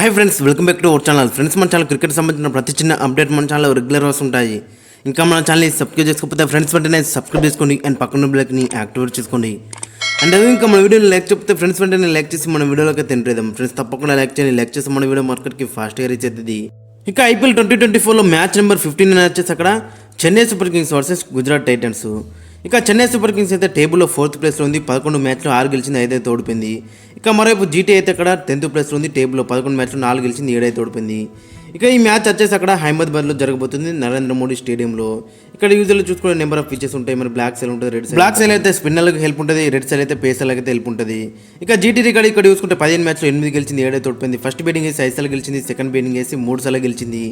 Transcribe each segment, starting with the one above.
Hi friends, welcome back to our channel. Friends, మన channel cricket సంబంధించిన ప్రతి చిన్న అప్డేట్ మన ఛానల్ రెగ్యులర్ వస్తుంటాయి. ఇంకా మన ఛానల్ని సబ్స్క్రైబ్ చేసుకోకపోతే ఫ్రెండ్స్ వెంటనే సబ్స్క్రైబ్ చేసుకోండి అండ్ పక్కన బెల్ని యాక్టివేట్ చేసుకోండి. అండ్ అదే ఇంకా మన వీడియోని లైక్ చెప్తే ఫ్రెండ్స్ వెంటనే లైక్ చేసి మన వీడియోలోకి తింటేద్దాం. ఫ్రెండ్స్ తప్పకుండా లైక్ చేయండి. లైక్ చేసి మన వీడియో మార్కెట్కి ఫాస్ట్గా రీచ్ అవుతుంది. ఇక ఐపీఎల్ 2024లో మ్యాచ్ నెంబర్ 15 వచ్చేసి అక్కడ Chennai super Kings versus Gujarat Titans. ఇక చెన్నై సూపర్ కింగ్స్ అయితే టేబుల్లో 4th ప్లేస్లో ఉంది. 11 మ్యాచ్లో 6 గెలిచింది, 5 అయితే ఓడిపోయింది. ఇక మరోవైపు జీటీ అయితే అక్కడ 10th ప్లేస్లో ఉంది. టేబుల్లో 11 మ్యాచ్లో 4 గెలిచింది, 7 అయితే ఓడిపోయింది. ఇక ఈ మ్యాచ్ వచ్చేసి అక్కడ అహ్మదాబాద్లో జరగబోతుంది, నరేంద్ర మోడీ స్టేడియంలో. ఇక్కడ యూజువల్గా చూసుకునే నెంబర్ ఆఫ్ పిచెస్ ఉంటాయి. మరి బ్లాక్ సైల్ ఉంటుంది, రెడ్ సైల్. బ్లాక్ సైల్ అయితే స్పిన్నర్లకు హెల్ప్ ఉంటుంది, రెడ్ సైల్ అయితే పేసర్లకు అయితే హెల్ప్ ఉంటుంది. ఇక జీటీ రికార్డ్ ఇక్కడ చూసుకుంటే 15 మ్యాచ్లో 8 గెలిచింది, 7 అయితే ఓడిపోయింది. ఫస్ట్ బ్యాటింగ్ వేసి 5 సార్లు గెలిచింది, సెకండ్ బ్యాటింగ్ వేసి 3 సార్లు గెలిచింది.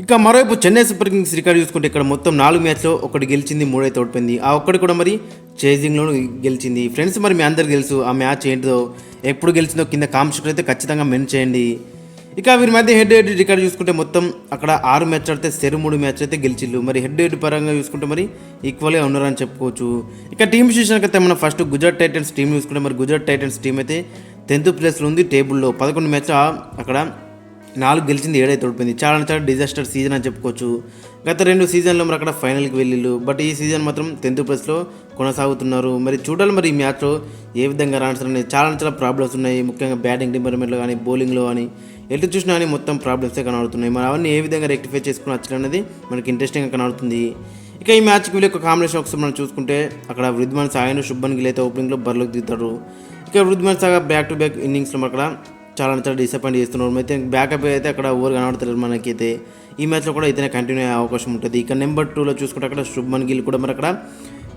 ఇక మరోవైపు చెన్నై సూపర్ కింగ్స్ రికార్డ్ చూసుకుంటే ఇక్కడ మొత్తం 4 మ్యాచ్లో 1 గెలిచింది, 3 అయితే ఓడిపోయింది. ఆ ఒక్కటి కూడా మరి చేజింగ్లో గెలిచింది. ఫ్రెండ్స్, మరి మీ అందరికి తెలుసు ఆ మ్యాచ్ ఏంటిదో, ఎప్పుడు గెలిచిందో కింద కామెంట్స్ అయితే ఖచ్చితంగా మెన్షన్ చేయండి. ఇక వీరి మధ్య హెడ్ హెడ్ రికార్డు చూసుకుంటే మొత్తం అక్కడ 6 మ్యాచ్లు ఆడితే 3 మ్యాచ్లు అయితే గెలిచిల్లు. మరి హెడ్ హెడ్ పరంగా చూసుకుంటే మరి ఈక్వల్గా ఉన్నారని చెప్పుకోవచ్చు. ఇక టీం విషయానికి అయితే మనం ఫస్ట్ గుజరాత్ టైటన్స్ టీం చూసుకుంటే మరి గుజరాత్ టైటన్స్ టీం అయితే 10th ప్లేస్లో ఉంది. టేబుల్లో 11 మ్యాచ్ అక్కడ 4 గెలిచింది, 7 అయితే ఓడిపోయింది. చాలా డిజాస్టర్ సీజన్ అని చెప్పుకోవచ్చు. గత 2 సీజన్లో మరి అక్కడ ఫైనల్కి వెళ్ళిళ్ళు, బట్ ఈ సీజన్ మాత్రం 10th ప్లేస్లో కొనసాగుతున్నారు. మరి చూడాలి మరి ఈ మ్యాచ్లో ఏ విధంగా రాణిస్తారని. చాలా ప్రాబ్లమ్స్ ఉన్నాయి, ముఖ్యంగా బ్యాటింగ్ డిపార్ట్మెంట్లో కానీ బౌలింగ్లో కానీ ఎటు చూసినా కానీ మొత్తం ప్రాబ్లమ్సే కనబడుతున్నాయి. మరి అవన్నీ ఏ విధంగా రెక్టిఫై చేసుకుని వచ్చారనేది మనకి ఇంట్రెస్టింగ్గా కనబడుతుంది. ఇక ఈ మ్యాచ్కి వీళ్ళ యొక్క కాంబినేషన్ ఒకసారి మనం చూసుకుంటే అక్కడ వృద్ధిమాన్ సాగర్, శుభ్మన్ గిల్ అయితే ఓపెనింగ్లో బరిలోకి దిగుతారు. ఇక Wriddhiman Sagar back to back ఇన్నింగ్స్లో అక్కడ చాలా డిసప్పాయింట్ చేస్తున్నారు. అయితే బ్యాకప్ అయితే అక్కడ ఓవర్ కనబడతారు మనకైతే. ఈ మ్యాచ్లో కూడా ఇతనే కంటిన్యూ అయ్యే అవకాశం ఉంటుంది. ఇక నెంబర్ 2లో చూసుకుంటే అక్కడ శుభ్మన్ గిల్ కూడా మరి అక్కడ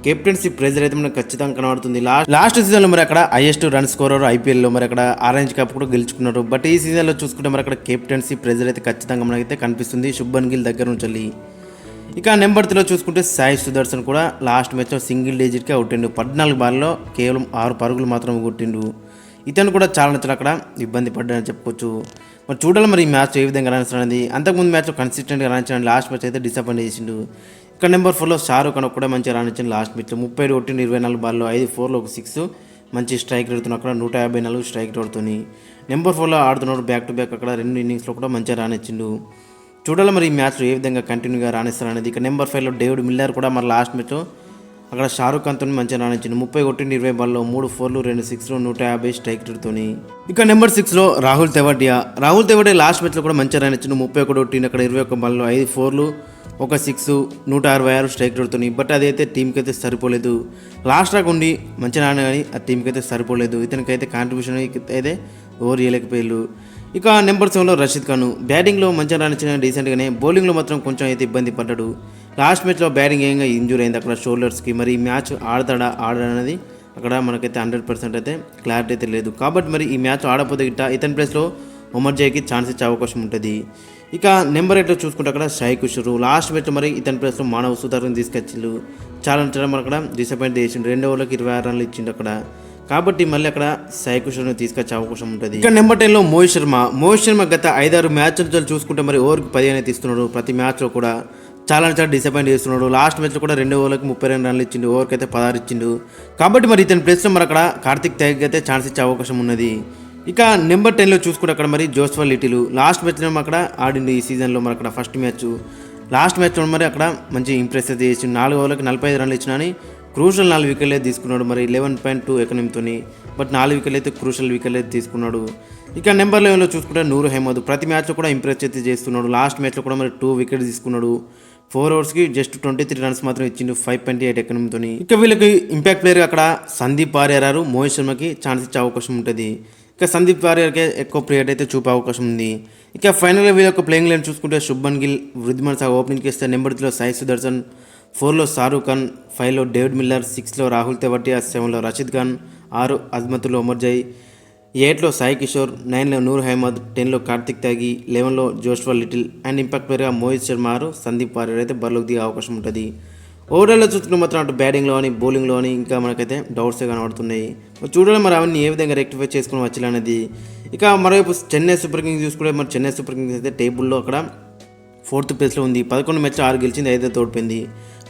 కెప్టెన్సీ ప్రెజర్ అయితే మనకు ఖచ్చితంగా కనబడుతుంది. లాస్ట్ సీజన్లో మరి అక్కడ హైయెస్ట్ రన్ స్కోరర్ ఐపీఎల్లో మరి అక్కడ ఆరెంజ్ కప్ కూడా గెలుచుకున్నారు. బట్ ఈ సీజన్లో చూసుకుంటే మరి అక్కడ కెప్టెన్సీ ప్రెజర్ అయితే ఖచ్చితంగా మనకైతే కనిపిస్తుంది శుభ్మన్ గిల్ దగ్గర నుంచి. ఇక నెంబర్ 3లో చూసుకుంటే సాయి సుదర్శన్ కూడా లాస్ట్ మ్యాచ్లో సింగిల్ డిజిట్కి అవుట్ అయ్యిండు. 14 బాల్లో కేవలం 6 పరుగులు మాత్రం కొట్టిండు. ఇతను కూడా చాలా అక్కడ ఇబ్బంది పడ్డాడని చెప్పుకోవచ్చు. మరి చూడాలి మరి ఈ మ్యాచ్ ఏ విధంగా రాణిస్తాడనేది. అంతకుముందు మ్యాచ్లో కన్సిస్టెంట్గా రాణించడానికి లాస్ట్ మ్యాచ్ అయితే డిసప్పాయింట్ చేసిండు. ఇక్కడ నెంబర్ 4లో షారుఖ్ ఖాన్ కూడా మంచిగా రాణించింది. లాస్ట్ మ్యాచ్లో 30 కొట్టిండు, 24 బాల్లో 5 4లో 6 మంచి స్ట్రైక్ రేటుతో అక్కడ 154 స్ట్రైక్ రేటుతోని నెంబర్ 4లో ఆడుతున్నాడు. బ్యాక్ టు బ్యాక్ అక్కడ 2 ఇన్నింగ్స్లో కూడా మంచిగా రాణించిండు. చూడాలి మరి ఈ మ్యాచ్లో ఏ విధంగా కంటిన్యూగా రాణిస్తారనేది. ఇక నెంబర్ 5లో డేవిడ్ మిల్లర్ కూడా మరి లాస్ట్ మ్యాచ్లో అక్కడ షారుఖ్ ఖాన్తో మంచిగా రాణించింది. 30 కొట్టిండు, 20 బాల్లో 3 4లు 2 6లు 150 స్ట్రైక్ రేటుతోని. ఇక నెంబర్ 6లో రాహుల్ తెవాటియా లాస్ట్ మ్యాచ్లో కూడా మంచిగా రాణించిండు. 31 కొట్టిండు, అక్కడ 21 బాల్లో 5 4లు 1 6 166 స్ట్రైక్ రేటుతోని. బట్ అదైతే టీంకి అయితే సరిపోలేదు. లాస్ట్ రాక్ ఉండి మంచిగా రాని కానీ ఆ టీంకి అయితే సరిపోలేదు. ఇతనికైతే కాంట్రిబ్యూషన్ అయితే ఓవర్ చేయలేకపోయారు. ఇక నెంబర్ 7లో రషీద్ ఖాన్ బ్యాటింగ్లో మంచిగా రాణించిన డీసెంట్గానే, బౌలింగ్లో మాత్రం కొంచెం అయితే ఇబ్బంది పడ్డాడు. లాస్ట్ మ్యాచ్లో బ్యాటింగ్ ఏంగా ఇంజూర్ అయింది అక్కడ షోల్డర్స్కి. మరి ఈ మ్యాచ్ ఆడఅనేది అక్కడ మనకైతే 100% అయితే క్లారిటీ అయితే లేదు. కాబట్టి మరి ఈ మ్యాచ్ ఆడకపోతే గిట్ట ఇతని ప్లేస్లో ఉమర్ జైకి ఛాన్స్ ఇచ్చే అవకాశం ఉంటుంది. ఇక నెంబర్ 8లో చూసుకుంటే అక్కడ సాయి కిషోర్ లాస్ట్ మ్యాచ్లో మరి ఇతని ప్లేస్లో మానవ్ సుధాకర్ని తీసుకొచ్చిళ్ళు. చాలా మరి అక్కడ డిసప్పాయింట్ చేసిండు. 2 ఓవర్లకు 26 రన్లు ఇచ్చిండు అక్కడ. కాబట్టి మళ్ళీ అక్కడ సాయి కిషోర్ని తీసుకొచ్చే అవకాశం ఉంటుంది. ఇక నెంబర్ 10లో మోహిత్ శర్మ గత 5-6 మ్యాచ్లు చూసుకుంటే మరి ఓవర్కి 15 అయితే ఇస్తున్నాడు. ప్రతి మ్యాచ్లో కూడా చాలా డిసప్పాయింట్ చేస్తున్నాడు. లాస్ట్ మ్యాచ్లో కూడా 2 ఓవర్లకు 32 రన్లు ఇచ్చిండు, ఓవర్కి అయితే 16 ఇచ్చిండు. కాబట్టి మరి ఇతని ప్లేస్లో మరి అక్కడ కార్తిక్ తేగ్ అయితే ఛాన్స్ ఇచ్చే అవకాశం ఉన్నది. ఇక నెంబర్ 10లో చూసుకుంటే అక్కడ మరి జోస్వా లిటిల్ లాస్ట్ మ్యాచ్లో అక్కడ ఆడిండు. ఈ సీజన్లో మరి అక్కడ ఫస్ట్ మ్యాచ్ లాస్ట్ మ్యాచ్లో మరి అక్కడ మంచి ఇంప్రెస్ అయితే చేసిండు. 4 ఓవర్లకు 45 రన్లు ఇచ్చినా అని క్రూషల్ 4 వికెట్లు అయితే తీసుకున్నాడు. మరి 11.2 ఎకనమీతోని, బట్ 4 వికెట్లు అయితే క్రూషల్ వికెట్లు అయితే తీసుకున్నాడు. ఇక నెంబర్ 11లో చూసుకుంటే నూర్ అహ్మద్ ప్రతి మ్యాచ్లో కూడా ఇంప్రెస్ అయితే చేస్తున్నాడు. లాస్ట్ మ్యాచ్లో కూడా మరి 2 వికెట్స్ తీసుకున్నాడు. 4 ఓవర్స్కి జస్ట్ 23 రన్స్ మాత్రం ఇచ్చిండు 5.8 ఎకనమీతోని. ఇక వీళ్ళకి ఇంపాక్ట్ ప్లేయర్ అక్కడ సందీప్ వారియర్, మోహిత్ శర్మకి ఛాన్స్ ఇచ్చే అవకాశం ఉంటుంది. ఇక సందీప్ వారియర్కే ఎక్కువ ప్లేయర్ అయితే చూపే అవకాశం ఉంది. ఇక ఫైనల్గా వీళ్ళ యొక్క ప్లేయింగ్ లైన్ చూసుకుంటే శుభ్మన్ గిల్, వృద్ధిమాన్ సాగర్ ఓపెనింగ్కి ఇస్తే నెంబర్ 3లో సాయి సుదర్శన్, 4లో షారుఖ్ ఖాన్, 5లో డేవిడ్ మిల్లర్, 6లో రాహుల్ తెవాటియా, 7లో రషీద్ ఖాన్, 6 అజ్మతుల్ ఉమర్ జై, 8లో సాయి కిషోర్, 9లో నూర్ అహ్మద్, 10లో కార్తిక్ త్యాగి, 11లో జోస్వా లిటిల్ అండ్ ఇంపాక్ట్ ప్లేయర్గా మోహిత్ శర్మ, సందీప్ వారియర్ అయితే బరిలోకి దిగే అవకాశం ఉంటుంది. ఓవరాల్లో చూసుకుంటే మాత్రం అటు బ్యాటింగ్లో అని బౌలింగ్లో అని ఇంకా మనకైతే డౌట్సే కనబడుతున్నాయి. చూడాలి మరి అవన్నీ ఏ విధంగా రెక్టిఫై చేసుకుని వచ్చేది. ఇక మరోవైపు చెన్నై సూపర్ కింగ్స్ చూసుకుంటే మరి చెన్నై సూపర్ కింగ్స్ అయితే టేబుల్లో అక్కడ 4th ప్లేస్లో ఉంది. 11 మ్యాచ్లో 6 గెలిచింది, 5 అయితే ఓడిపోయింది.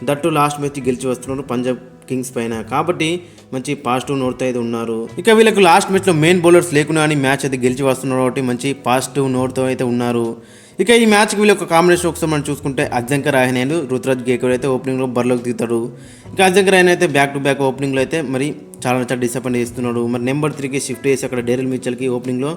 దట్టు లాస్ట్ మ్యాచ్ గెలిచి వస్తున్నారు పంజాబ్ కింగ్స్ పైన. కాబట్టి మంచి పాజిటివ్ నోట్తో అయితే ఉన్నారు. ఇక వీళ్ళకు లాస్ట్ మ్యాచ్లో మెయిన్ బౌలర్స్ లేకున్నా అని మ్యాచ్ అయితే గెలిచి వస్తున్నారు కాబట్టి మంచి పాజిటివ్ నోట్తో అయితే ఉన్నారు. ఇక ఈ మ్యాచ్కి వీళ్ళ ఒక కాంబినేషన్ ఒకసారి మనం చూసుకుంటే అజంక్య రహానే అండ్ రుతురాజ్ గైక్వాడ్ అయితే ఓపెనింగ్లో బరిలోకి దిగుతాడు. ఇక అజంక్య రహానే అయితే బ్యాక్ టు బ్యాక్ ఓపెనింగ్లో అయితే మరి చాలా డిసప్పాయింట్ చేస్తున్నాడు. మరి నెంబర్ 3కి షిఫ్ట్ చేసి అక్కడ డేరెల్ మిచెల్కి ఓపెనింగ్లో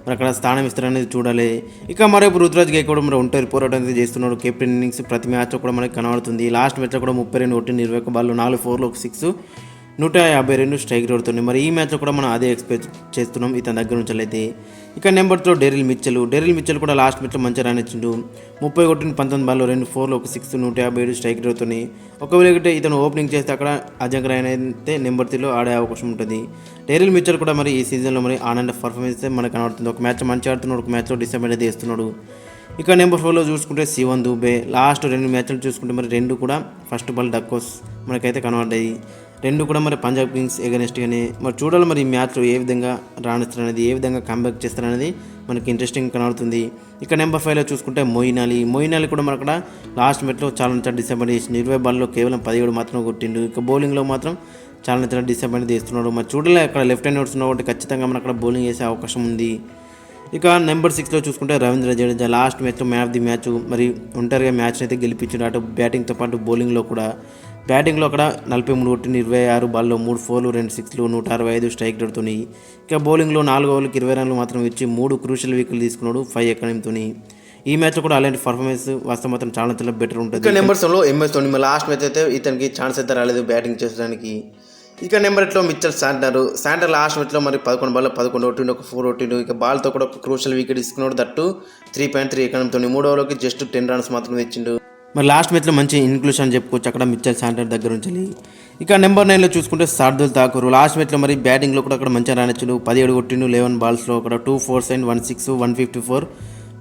మరి అక్కడ స్థానం ఇస్తారనేది చూడాలి. ఇక మరోపు రుతురాజ్ గైక్వాడ్ మరి ఒంటరి పోరాటం అయితే చేస్తున్నాడు. కెప్టెన్ ఇన్నింగ్స్ ప్రతి మ్యాచ్లో కూడా మనకి కనబడుతుంది. లాస్ట్ మ్యాచ్లో కూడా 32 కొట్టింది, 21 బాల్లో 4 4 1 6 152 స్ట్రైక్ రేట్తుంది. మరి ఈ మ్యాచ్లో కూడా మనం అదే ఎక్స్పెక్ట్ చేస్తున్నాం ఇతని దగ్గర నుంచి అయితే. ఇక నెంబర్ 2 డేరెల్ మిచెల్ కూడా లాస్ట్ మ్యాచ్లో మంచిగా రానిచ్చిండు. 30 కొట్టిన 19 బాల్లో 2 4 1 6 157 స్ట్రైక్ రేట్తుంది. ఒకవేళ ఇతను ఓపెనింగ్ చేస్తే అక్కడ అజంక్య రహానే అయితే నెంబర్ 3లో ఆడే అవకాశం ఉంటుంది. డేరెల్ మిచెల్ కూడా మరి ఈ సీజన్లో మరి ఆనంద పర్ఫార్మెన్స్ మనకు కనబడుతుంది. ఒక మ్యాచ్ మంచిగా ఆడుతున్నాడు, ఒక మ్యాచ్లో డిసప్పాయింట్ అయితే చేస్తున్నాడు. ఇక నెంబర్ 4లో చూసుకుంటే శివన్ దూబే లాస్ట్ 2 మ్యాచ్లు చూసుకుంటే మరి 2 కూడా ఫస్ట్ బాల్ డక్కోస్ మనకైతే కనబడ్డాయి. 2 కూడా మరి పంజాబ్ కింగ్స్ ఎగనెస్ట్గానే. మరి చూడాలి మరి ఈ మ్యాచ్లో ఏ విధంగా రాణిస్తారనేది, ఏ విధంగా కంబ్యాక్ చేస్తారనేది మనకి ఇంట్రెస్టింగ్ కనబడుతుంది. ఇక నెంబర్ 5లో చూసుకుంటే మొయిన్ అలీ కూడా మన అక్కడ లాస్ట్ మ్యాచ్లో చాలా డిసప్పాయింట్ చేసింది. 20 బాల్లో కేవలం 17 మాత్రం కొట్టిండు. ఇక బౌలింగ్లో మాత్రం చాలా డిసప్పాయింట్ చేస్తున్నాడు. మరి చూడాలి అక్కడ లెఫ్ట్ హ్యాండ్ నోట్స్ ఉన్న కాబట్టి ఖచ్చితంగా మన అక్కడ బౌలింగ్ చేసే అవకాశం ఉంది. ఇక నెంబర్ 6లో చూసుకుంటే రవీంద్ర జడేజా లాస్ట్ మ్యాచ్లో మ్యాన్ ఆఫ్ ది మ్యాచ్ మరి ఒంటరిగా మ్యాచ్ని అయితే గెలిపించాడు. అటు బ్యాటింగ్తో పాటు బౌలింగ్లో కూడా. బ్యాటింగ్లో అక్కడ 43 కొట్టింది, 26 బాల్లో 3 4 2 6 165 స్ట్రైక్ రేట్తోని. ఇక బౌలింగ్లో 4 ఓవర్లకు 20 రన్లు మాత్రం ఇచ్చి 3 క్రూషియల్ వికెట్లు తీసుకున్నాడు 5 ఎకనంతోని. ఈ మ్యాచ్లో కూడా అలాంటి పర్ఫార్మెన్స్ వస్తే మాత్రం చాలా బెటర్ ఉంటుంది. ఇక నెంబర్ 7లో MS ధోని లాస్ట్ మ్యాచ్ అయితే ఇతనికి ఛాన్స్ అయితే రాలేదు బ్యాటింగ్ చేయడానికి. ఇక నెంబర్ 8లో మిచెల్ శాంటర్ లాస్ట్ మ్యాచ్లో మరి 11 బాల్లో 11 కొట్టిండు, ఒక 4 కొట్టిండు. ఇక బాల్తో కూడా ఒక క్రూషియల్ వికెట్ తీసుకున్నాడు, దట్టు 3.3 ఎకనంతో. 3 ఓవర్లకి జస్ట్ 10 రన్స్ మాత్రం ఇచ్చిండు. మరి లాస్ట్ మ్యాచ్లో మంచి ఇన్క్లూషన్ అని చెప్పుకోవచ్చు అక్కడ మిచెల్ శాంటర్ దగ్గర నుంచి. ఇక నెంబర్ 9లో చూసుకుంటే శార్దుల్ ఠాకూర్ లాస్ట్ మ్యాచ్లో మరి బ్యాటింగ్లో కూడా అక్కడ మంచిగా రానిచ్చిండు. 17 కొట్టిండు 11 బాల్స్లో, అక్కడ 2 4 1 6 154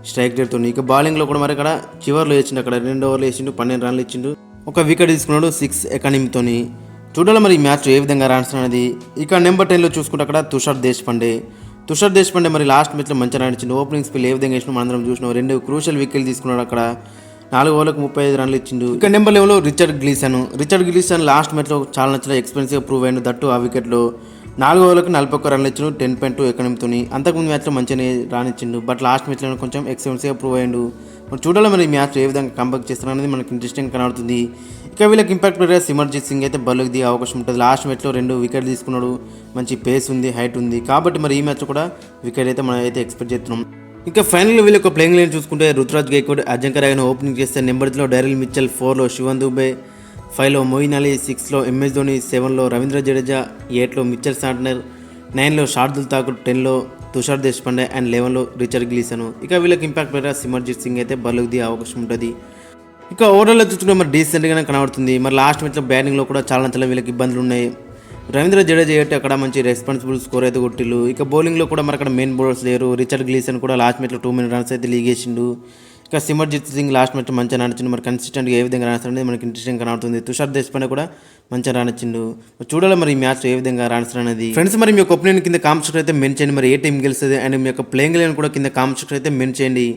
స్ట్రైక్ రేట్తో. ఇక బౌలింగ్లో కూడా మరి అక్కడ చివర్లో వేసిండు, అక్కడ 2 ఓవర్లు వేసిండు, 12 రన్లు ఇచ్చిండు, ఒక వికెట్ తీసుకున్నాడు 6 ఎకనమీతోని. చూడాలి మరి ఈ మ్యాచ్ ఏ విధంగా రాణిస్తున్నది. ఇక నెంబర్ 10లో చూసుకుంటే అక్కడ తుషార్ దేశపాండే మరి లాస్ట్ మ్యాచ్లో మంచిగా రాణించిండు. ఓపెనింగ్ స్పెల్ ఏ విధంగా వేసినా మనందరం చూసినాం. 2 క్రూషియల్ వికెట్లు తీసుకున్నాడు, అక్కడ 4 ఓవర్లకు 35 రన్లు ఇచ్చిండు. ఇక నెంబర్ 11లో రిచర్డ్ గ్లీసన్ లాస్ట్ మ్యాచ్లో చాలా ఎక్స్పెన్సివ్గా ప్రూవ్ అయ్యిండు, దట్టు ఆ వికెట్లో 4 ఓవర్లకు 41 రన్లు ఇచ్చిండు 10.2 ఎకనమీతోని. అంతకుముందు మ్యాచ్లో మంచిగానే రానిచ్చిండు, బట్ లాస్ట్ మ్యాచ్లో కొంచెం ఎక్స్పెన్సివ్గా ప్రూవ్ అయ్యిండు. మరి చూడాలి మరి ఈ మ్యాచ్ ఏ విధంగా కంబ్యాక్ చేస్తారనేది మనకి ఇంట్రెస్టింగ్ కనబడుతుంది. ఇక వీళ్ళకి ఇంపాక్ట్ ప్లేయర్ సిమర్జిత్ సింగ్ అయితే బౌలింగ్ దిగే అవకాశం ఉంటుంది. లాస్ట్ మ్యాచ్లో 2 వికెట్ తీసుకున్నాడు, మంచి పేస్ ఉంది, హైట్ ఉంది. కాబట్టి మరి ఈ మ్యాచ్ కూడా వికెట్ అయితే మనం అయితే ఎక్స్పెక్ట్ చేస్తున్నాం. ఇక ఫైనల్గా వీళ్ళ యొక్క ప్లేయింగ్ లైన్ చూసుకుంటే రుతురాజ్ గైక్వాడ్ అజంక్య రహానే ఓపెనింగ్ చేస్తే నెంబర్ 3లో డేరెల్ మిచెల్, 4లో శివన్ దూబే, 5లో మొయిన్ అలీ, 6లో MS ధోని, 7లో రవీంద్ర జడేజా, 8లో మిచెల్ శాంట్నర్, 9లో శార్దుల్ ఠాకూర్, 10లో తుషార్ దేశపాండే అండ్ 11లో రిచర్డ్ గ్లీసన్. ఇక వీళ్ళకి ఇంపాక్ట్ ప్లేయర్ సిమర్జిత్ సింగ్ అయితే బౌలింగ్ దిగే అవకాశం ఉంటుంది. ఇక ఓవరాల్లో చూసుకుంటే మరి డీసెంట్గానే కనబడుతుంది. మరి లాస్ట్ మ్యాచ్లో బ్యాటింగ్లో కూడా చాలా వీళ్ళకి ఇబ్బందులు ఉన్నాయి. రవీంద్ర జడేజా అయితే అక్కడ మంచి రెస్పాన్సిబుల్ స్కోర్ అయితే కొట్టిల్లు. ఇక బౌలింగ్లో కూడా మరి అక్కడ మెయిన్ బౌలర్స్ లేరు. రిచర్డ్ గ్లీసన్ కూడా లాస్ట్ మ్యాచ్లో 2 మినిట్ రన్స్ అయితే లీగ్ వేసిండు. ఇక సిమర్జిత్ సింగ్ లాస్ట్ మ్యాచ్ మంచిగా రానిచ్చిండు. మరి కన్సిస్టెంట్గా ఏ విధంగా రాణిస్తారనేది మనకి ఇంట్రెస్టింగ్ కనబడుతుంది. తుషార్ దేశపాండే కూడా మంచిగా రానిచ్చిండు. చూడాలి మరి ఈ మ్యాచ్ ఏ విధంగా రాణిస్తారనేది. ఫ్రెండ్స్ మరి మీ యొక్క ఒపీనియన్ కింద కామెంట్ సెక్షన్ అయితే మెన్షన్ చేయండి. మరి ఏ టీం గెలుస్తుంది అండ్ మీ యొక్క ప్లేయింగ్ లైన్ కూడా కింద కామెంట్ సెక్షన్ అయితే మెన్షన్ చేయండి.